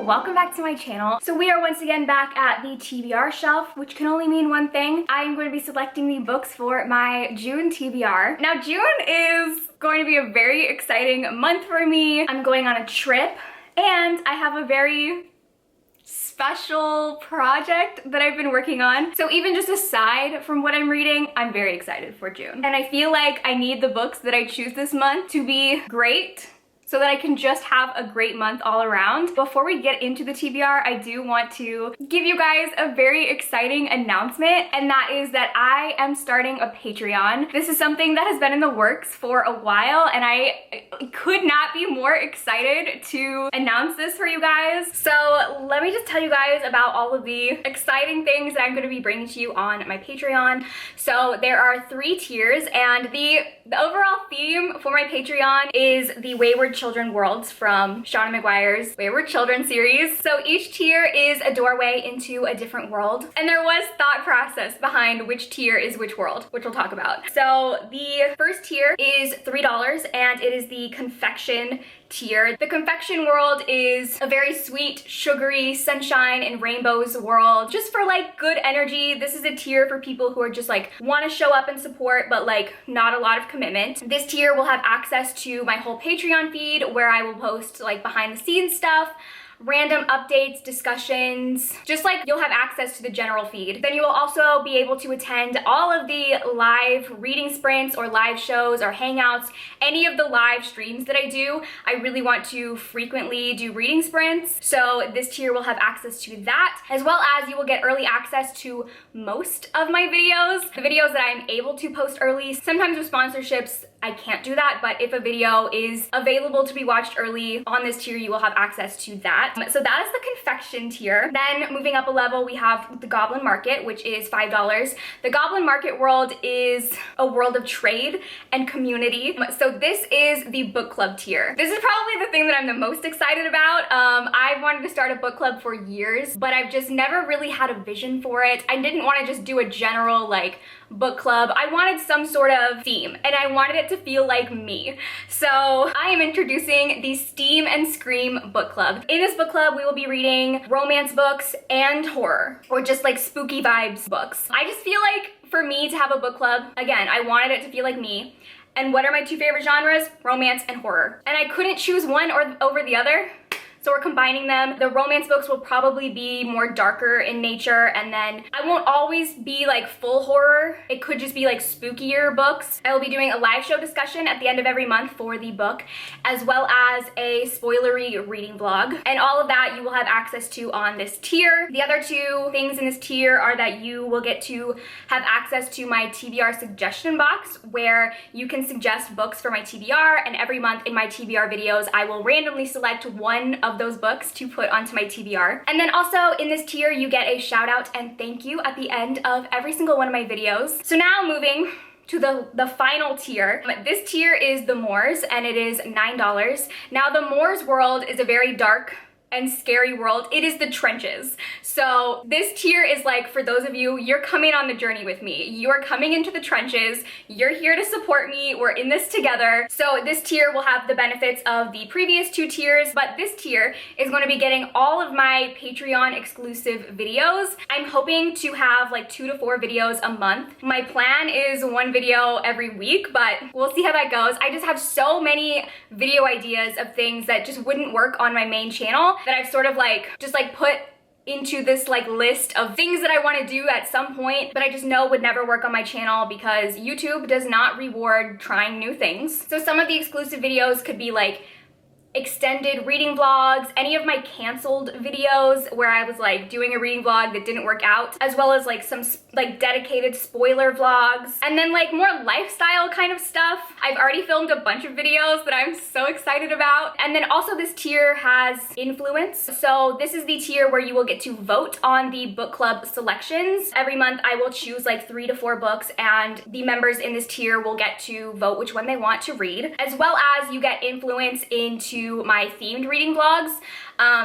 welcome back to my channel. So we are once again back at the TBR shelf, which can only mean one thing. I am going to be selecting the books for my June TBR. Now June is going to be a very exciting month for me. I'm going on a trip and I have a very special project that I've been working on. So even just aside from what I'm reading, I'm very excited for June. And I feel like I need the books that I choose this month to be great, so that I can just have a great month all around. Before we get into the TBR, I do want to give you guys a very exciting announcement, and that is that I am starting a Patreon. This is something that has been in the works for a while, and I could not be more excited to announce this for you guys. So let me just tell you guys about all of the exciting things that I'm gonna be bringing to you on my Patreon. So there are 3 tiers, and the overall theme for my Patreon is the Wayward Children worlds from Shauna Maguire's Wayward Children series. So each tier is a doorway into a different world. And there was thought process behind which tier is which world, which we'll talk about. So the first tier is $3 and it is the confection tier. The confection world is a very sweet, sugary, sunshine and rainbows world, just for like good energy. This is a tier for people who are just like want to show up and support, but like not a lot of commitment. This tier will have access to my whole Patreon feed, where I will post like behind the scenes stuff, random updates, discussions, just like you'll have access to the general feed. Then you will also be able to attend all of the live reading sprints or live shows or hangouts, any of the live streams that I do. I really want to frequently do reading sprints, so this tier will have access to that, as well as you will get early access to most of my videos. The videos that I'm able to post early, sometimes with sponsorships, I can't do that, but if a video is available to be watched early on this tier, you will have access to that. So that is the confection tier. Then moving up a level, we have the Goblin Market, which is $5. The Goblin Market world is a world of trade and community. So this is the book club tier. This is probably the thing that I'm the most excited about. I've wanted to start a book club for years, but I've just never really had a vision for it. I didn't want to just do a general like book club. I wanted some sort of theme, and I wanted it to feel like me. So I am introducing the Steam and Scream book club. In this book club, we will be reading romance books and horror, or just like spooky vibes books. I just feel like for me to have a book club, again, I wanted it to feel like me. And what are my 2 favorite genres? Romance and horror. And I couldn't choose one over the other, so we're combining them. The romance books will probably be more darker in nature, and then I won't always be like full horror. It could just be like spookier books. I will be doing a live show discussion at the end of every month for the book, as well as a spoilery reading vlog. And all of that you will have access to on this tier. The other 2 things in this tier are that you will get to have access to my TBR suggestion box, where you can suggest books for my TBR, and every month in my TBR videos, I will randomly select one of those books to put onto my TBR. And then also in this tier, you get a shout out and thank you at the end of every single one of my videos. So now moving to the final tier. This tier is the Moors, and it is $9. Now the Moors world is a very dark and scary world. It is the trenches. So this tier is like, for those of you, you're coming on the journey with me. You're coming into the trenches. You're here to support me. We're in this together. So this tier will have the benefits of the previous 2 tiers, but this tier is going to be getting all of my Patreon exclusive videos. I'm hoping to have like 2 to 4 videos a month. My plan is 1 video every week, but we'll see how that goes. I just have so many video ideas of things that just wouldn't work on my main channel, that I've sort of like just like put into this like list of things that I want to do at some point, but I just know would never work on my channel because YouTube does not reward trying new things. So some of the exclusive videos could be like extended reading vlogs, any of my canceled videos where I was like doing a reading vlog that didn't work out, as well as like some like dedicated spoiler vlogs, and then like more lifestyle kind of stuff. I've already filmed a bunch of videos that I'm so excited about. And then also this tier has influence. So this is the tier where you will get to vote on the book club selections. Every month I will choose like 3 to 4 books, and the members in this tier will get to vote which one they want to read, as well as you get influence into my themed reading vlogs.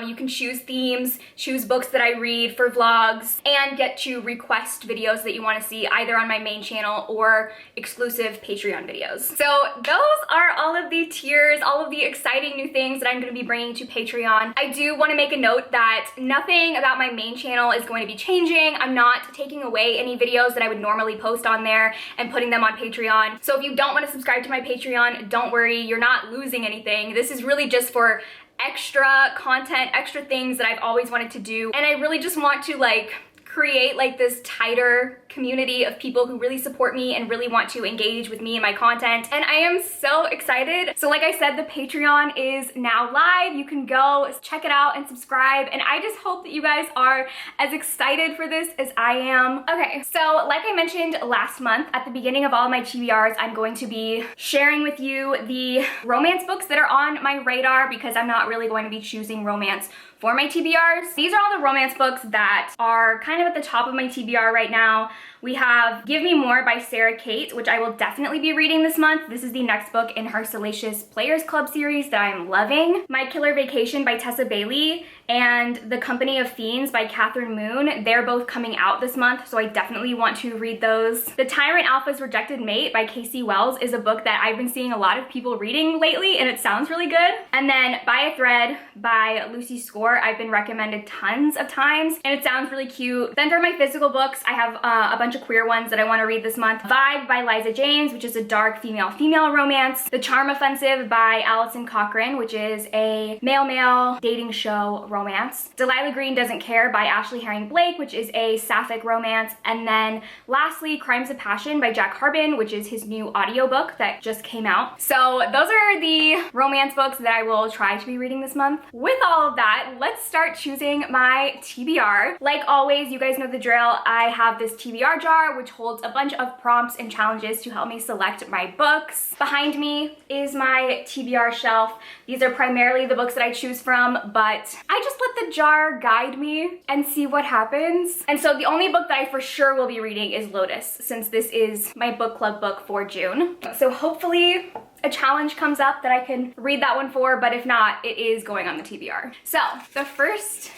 You can choose themes, choose books that I read for vlogs, and get to request videos that you want to see either on my main channel or exclusive Patreon videos. So those are all of the the tiers, all of the exciting new things that I'm going to be bringing to Patreon. I do want to make a note that nothing about my main channel is going to be changing. I'm not taking away any videos that I would normally post on there and putting them on Patreon. So if you don't want to subscribe to my Patreon, don't worry, you're not losing anything. This is really just for extra content, extra things that I've always wanted to do. And I really just want to like create like this tighter community of people who really support me and really want to engage with me and my content. And I am so excited. So like I said, the Patreon is now live. You can go check it out and subscribe. And I just hope that you guys are as excited for this as I am. Okay, so like I mentioned last month, at the beginning of all my TBRs, I'm going to be sharing with you the romance books that are on my radar because I'm not really going to be choosing romance for my TBRs. These are all the romance books that are kind of at the top of my TBR right now. We have Give Me More by Sarah Kate, which I will definitely be reading this month. This is the next book in her Salacious Players Club series that I'm loving. My Killer Vacation by Tessa Bailey and The Company of Fiends by Catherine Moon. They're both coming out this month, so I definitely want to read those. The Tyrant Alpha's Rejected Mate by Casey Wells is a book that I've been seeing a lot of people reading lately, and it sounds really good. And then By a Thread by Lucy Score, I've been recommended tons of times, and it sounds really cute. Then for my physical books, I have a bunch of queer ones that I want to read this month. Vibe by Liza James, which is a dark female-female romance. The Charm Offensive by Allison Cochran, which is a male-male dating show romance. Delilah Green Doesn't Care by Ashley Herring Blake, which is a sapphic romance. And then lastly, Crimes of Passion by Jack Harbin, which is his new audiobook that just came out. So those are the romance books that I will try to be reading this month. With all of that, let's start choosing my TBR. Like always, you guys know the drill. I have this TBR jar, which holds a bunch of prompts and challenges to help me select my books. Behind me is my TBR shelf. These are primarily the books that I choose from, but I just let the jar guide me and see what happens. And so the only book that I for sure will be reading is Lotus, since this is my book club book for June. So hopefully a challenge comes up that I can read that one for, but if not, it is going on the TBR. So the first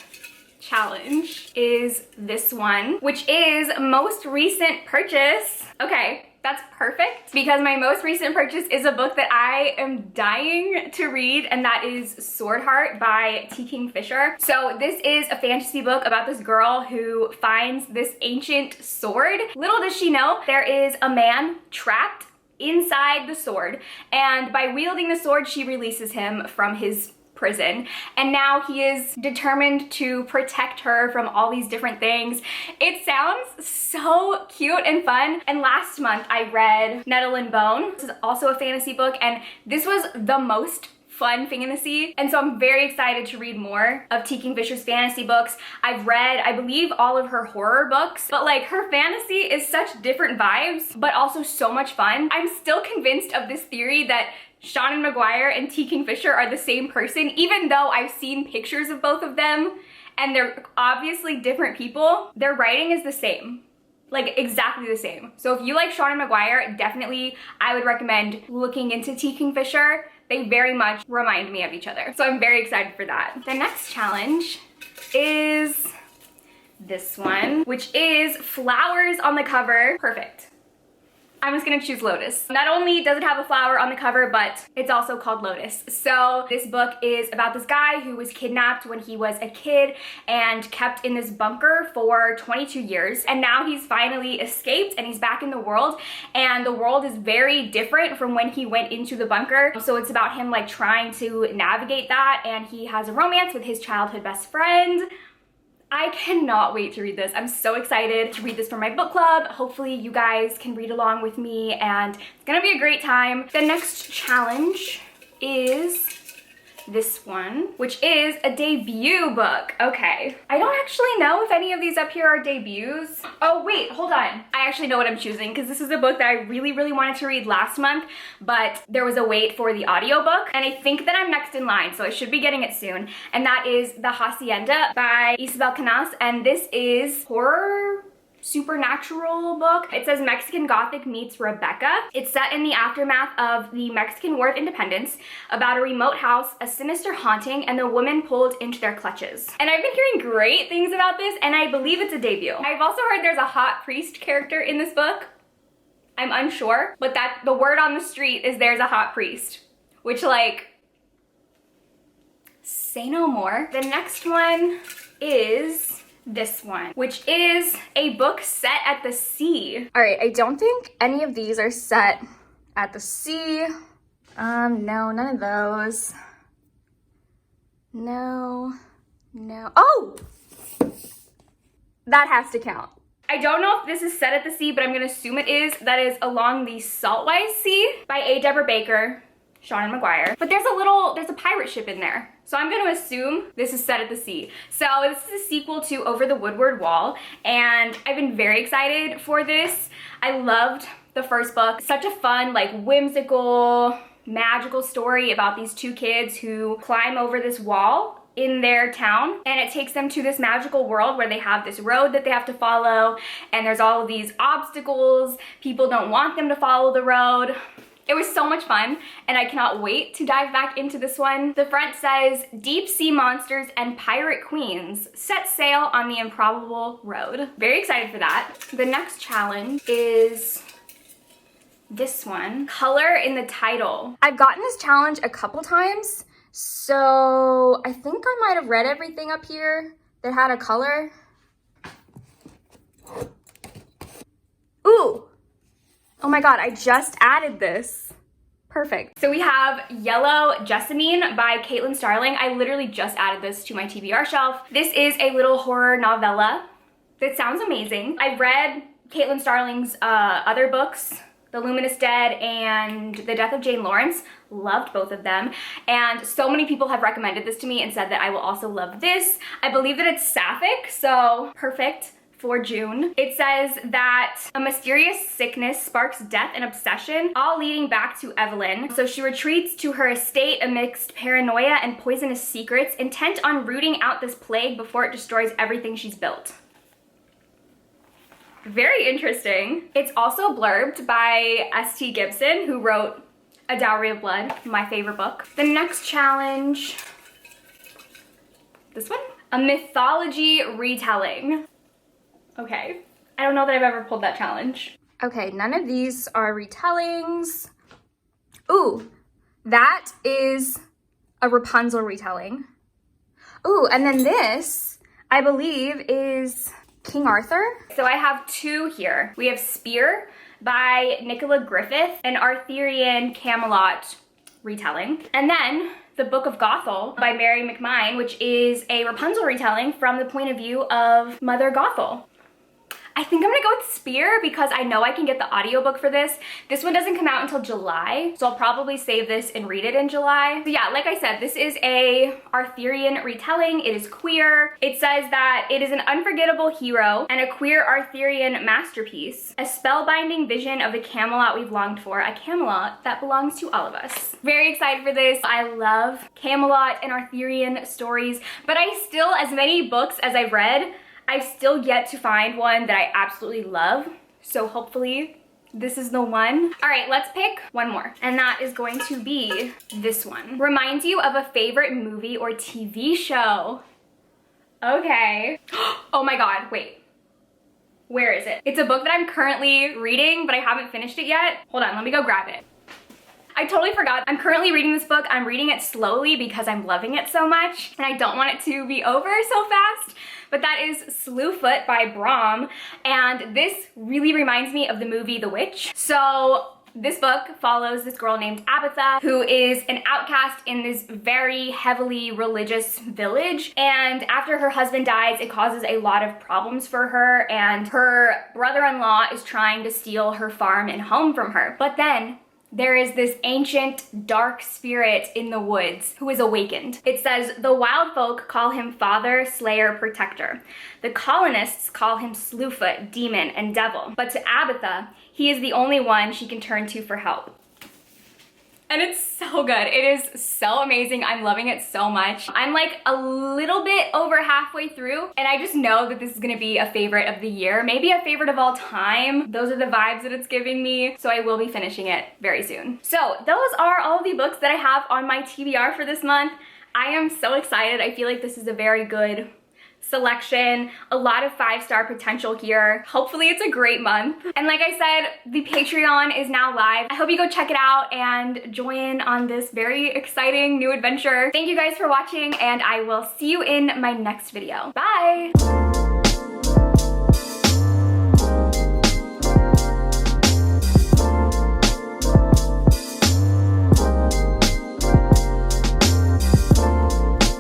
challenge is this one, which is most recent purchase. Okay, that's perfect because my most recent purchase is a book that I am dying to read, and that is Sword Heart by T. Kingfisher. So this is a fantasy book about this girl who finds this ancient sword. Little does she know, there is a man trapped inside the sword, and by wielding the sword, she releases him from his prison, and now he is determined to protect her from all these different things. It sounds so cute and fun. And last month I read Nettle and Bone. This is also a fantasy book, and this was the most fun fantasy, and so I'm very excited to read more of T. Kingfisher's fantasy books. I've read, I believe, all of her horror books, but like her fantasy is such different vibes, but also so much fun. I'm still convinced of this theory that Seanan McGuire and T. Kingfisher are the same person, even though I've seen pictures of both of them and they're obviously different people. Their writing is the same. Like exactly the same. So if you like Seanan McGuire, definitely I would recommend looking into T. Kingfisher. They very much remind me of each other. So I'm very excited for that. The next challenge is this one, which is flowers on the cover. Perfect. I'm just gonna choose Lotus. Not only does it have a flower on the cover, but it's also called Lotus. So this book is about this guy who was kidnapped when he was a kid and kept in this bunker for 22 years. And now he's finally escaped and he's back in the world. And the world is very different from when he went into the bunker. So it's about him like trying to navigate that. And he has a romance with his childhood best friend. I cannot wait to read this. I'm so excited to read this for my book club. Hopefully you guys can read along with me and it's gonna be a great time. The next challenge is this one, which is a debut book. Okay. I don't actually know if any of these up here are debuts. Oh wait, hold on. I actually know what I'm choosing because this is a book that I really wanted to read last month, but there was a wait for the audiobook, and I think that I'm next in line, so I should be getting it soon. And that is The Hacienda by Isabel Canas, and this is horror supernatural book. It says Mexican Gothic meets Rebecca. It's set in the aftermath of the Mexican War of Independence, about a remote house, a sinister haunting, and the woman pulled into their clutches. And I've been hearing great things about this, and I believe it's a debut. I've also heard there's a hot priest character in this book. I'm unsure, but that the word on the street is there's a hot priest. which like, say no more. The next one is this one, which is a book set at the sea. All right, I don't think any of these are set at the sea. No, none of those. No. Oh! That has to count. I don't know if this is set at the sea, but I'm gonna assume it is. That is Along the Saltwise Sea by A. Deborah Baker, Seanan McGuire. But there's a pirate ship in there. So I'm gonna assume this is set at the sea. So this is a sequel to Over the Woodward Wall, and I've been very excited for this. I loved the first book. Such a fun, like whimsical, magical story about these two kids who climb over this wall in their town, and it takes them to this magical world where they have this road that they have to follow, and there's all of these obstacles. People don't want them to follow the road. It was so much fun, and I cannot wait to dive back into this one. The front says, deep sea monsters and pirate queens set sail on the improbable road. Very excited for that. The next challenge is this one, color in the title. I've gotten this challenge a couple times, so I think I might have read everything up here that had a color. Ooh! Oh my god, I just added this. Perfect. So we have Yellow Jessamine by Caitlin Starling. I literally just added this to my TBR shelf. This is a little horror novella that sounds amazing. I've read Caitlin Starling's other books, The Luminous Dead and The Death of Jane Lawrence. Loved both of them. And so many people have recommended this to me and said that I will also love this. I believe that it's sapphic, so perfect for June. It says that a mysterious sickness sparks death and obsession, all leading back to Evelyn. So she retreats to her estate amidst paranoia and poisonous secrets, intent on rooting out this plague before it destroys everything she's built. Very interesting. It's also blurbed by S.T. Gibson, who wrote A Dowry of Blood, my favorite book. The next challenge, this one? A mythology retelling. Okay, I don't know that I've ever pulled that challenge. Okay, none of these are retellings. Ooh, that is a Rapunzel retelling. Ooh, and then this, I believe, is King Arthur. So I have two here. We have Spear by Nicola Griffith, an Arthurian Camelot retelling. And then The Book of Gothel by Mary McMine, which is a Rapunzel retelling from the point of view of Mother Gothel. I think I'm gonna go with Spear because I know I can get the audiobook for this. This one doesn't come out until July, so I'll probably save this and read it in July. So yeah, like I said, this is a Arthurian retelling. It is queer. It says that it is an unforgettable hero and a queer Arthurian masterpiece, a spellbinding vision of the Camelot we've longed for, a Camelot that belongs to all of us. Very excited for this. I love Camelot and Arthurian stories, but I still, as many books as I've read, I've still yet to find one that I absolutely love. So hopefully this is the one. All right, let's pick one more. And that is going to be this one. Reminds you of a favorite movie or TV show. Okay. Oh my God, wait. Where is it? It's a book that I'm currently reading, but I haven't finished it yet. Hold on, let me go grab it. I totally forgot. I'm currently reading this book. I'm reading it slowly because I'm loving it so much and I don't want it to be over so fast. But that is Slewfoot by Brom, and this really reminds me of the movie The Witch. So this book follows this girl named Abatha, who is an outcast in this very heavily religious village, and after her husband dies, it causes a lot of problems for her, and her brother-in-law is trying to steal her farm and home from her. But then there is this ancient dark spirit in the woods who is awakened. It says, the wild folk call him father, slayer, protector. The colonists call him Slewfoot, demon, and devil. But to Abatha, he is the only one she can turn to for help. And it's so good. It is so amazing. I'm loving it so much. I'm like a little bit over halfway through, and I just know that this is gonna be a favorite of the year, maybe a favorite of all time. Those are the vibes that it's giving me, so I will be finishing it very soon. So those are all the books that I have on my TBR for this month. I am so excited. I feel like this is a very good selection, a lot of 5-star potential here. Hopefully it's a great month. And like I said, the Patreon is now live. I hope you go check it out and join in on this very exciting new adventure. Thank you guys for watching, and I will see you in my next video. Bye!